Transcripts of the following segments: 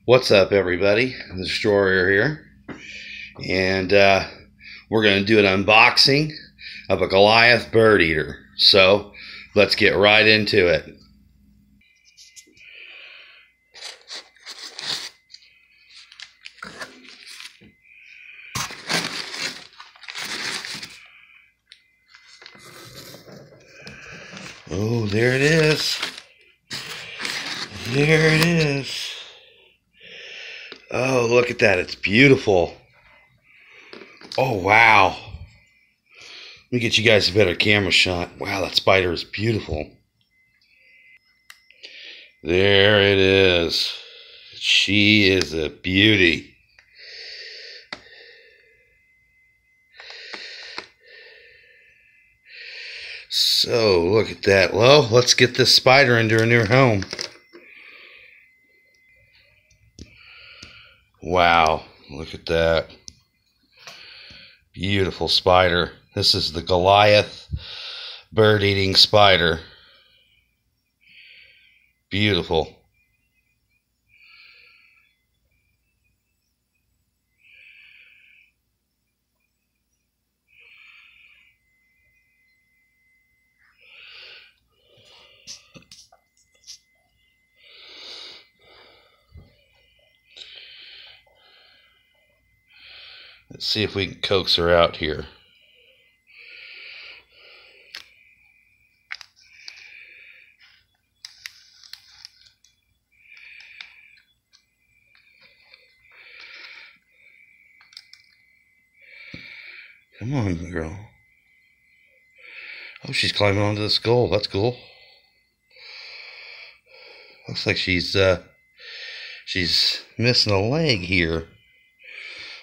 What's up, everybody? The Destroyer here, and we're going to do an unboxing of a Goliath bird eater. So let's get right into it. Oh, there it is. There it is. Oh, look at that. It's beautiful. Oh, wow. Let me get you guys a better camera shot. Wow, that spider is beautiful. There it is. She is a beauty. So, look at that. Well, let's get this spider into her new home. Wow, look at that. Beautiful spider. This is the Goliath bird-eating spider. Beautiful. Let's see if we can coax her out here. Come on, girl. Oh, she's climbing onto the skull. That's cool. Looks like she's missing a leg here.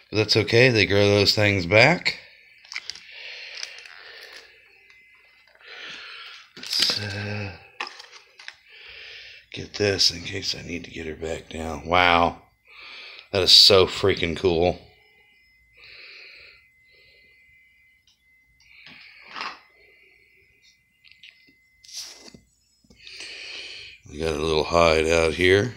But that's okay. They grow those things back. Let's get this in case I need to get her back down. Wow. That is so freaking cool. We got a little hide out here.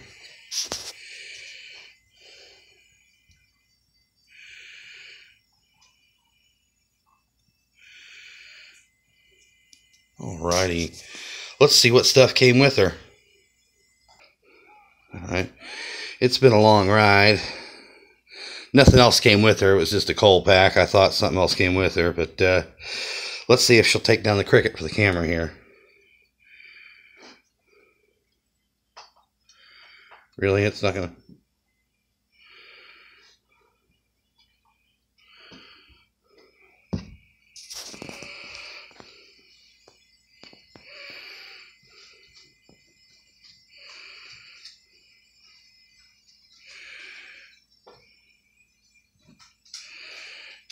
Alrighty. Let's see what stuff came with her. Alright. It's been a long ride. Nothing else came with her. It was just a coal pack. I thought something else came with her, but let's see if she'll take down the cricket for the camera here. Really? It's not gonna...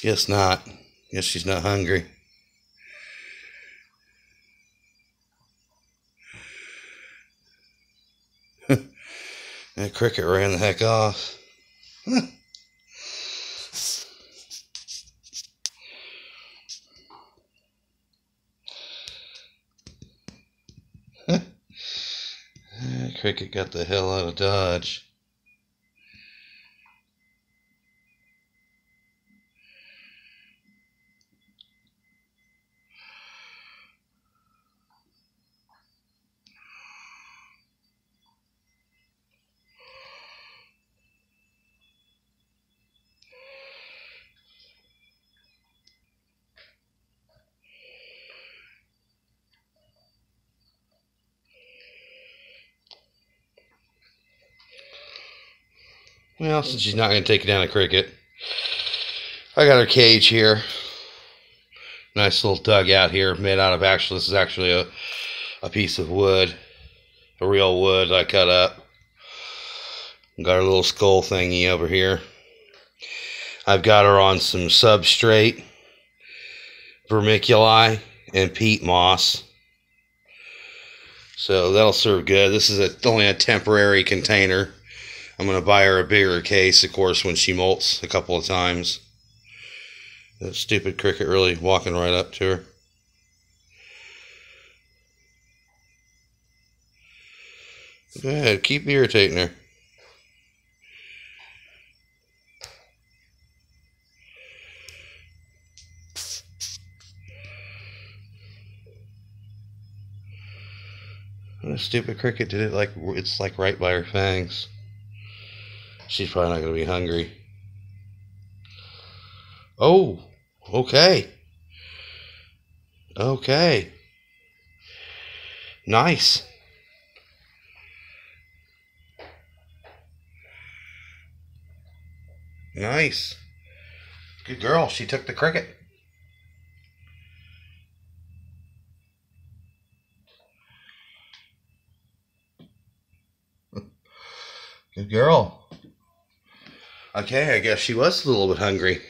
Guess not. Guess she's not hungry. That cricket ran the heck off. That cricket got the hell out of Dodge. Well, since she's not going to take down a cricket, I got her cage here. Nice little dugout here made out of this is actually a piece of wood, a real wood I cut up. Got her little skull thingy over here. I've got her on some substrate, vermiculi, and peat moss. So that'll serve good. This is only a temporary container. I'm going to buy her a bigger case, of course, when she molts a couple of times. That stupid cricket really walking right up to her. Go ahead, keep irritating her. stupid cricket did it like it's like right by her fangs. She's probably not going to be hungry. Oh, okay. Okay. Nice. Nice. Good girl. She took the cricket. Good girl. Okay, I guess she was a little bit hungry.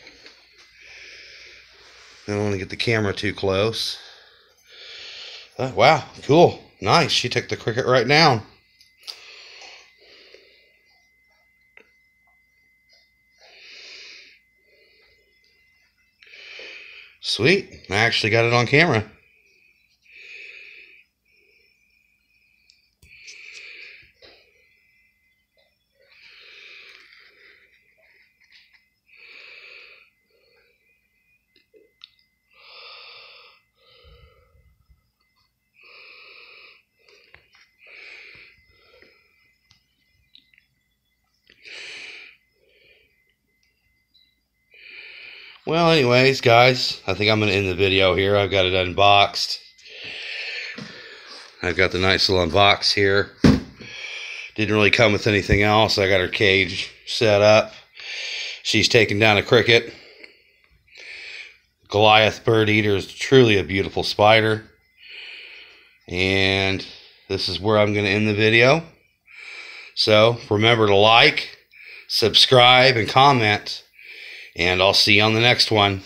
I don't want to get the camera too close. Wow, cool. Nice. She took the cricket right down. Sweet. I actually got it on camera. Well, anyways, guys, I think I'm going to end the video here. I've got it unboxed. I've got the nice little unbox here. Didn't really come with anything else. I got her cage set up. She's taking down a cricket. Goliath bird eater is truly a beautiful spider. And this is where I'm going to end the video. So remember to like, subscribe, and comment. And I'll see you on the next one.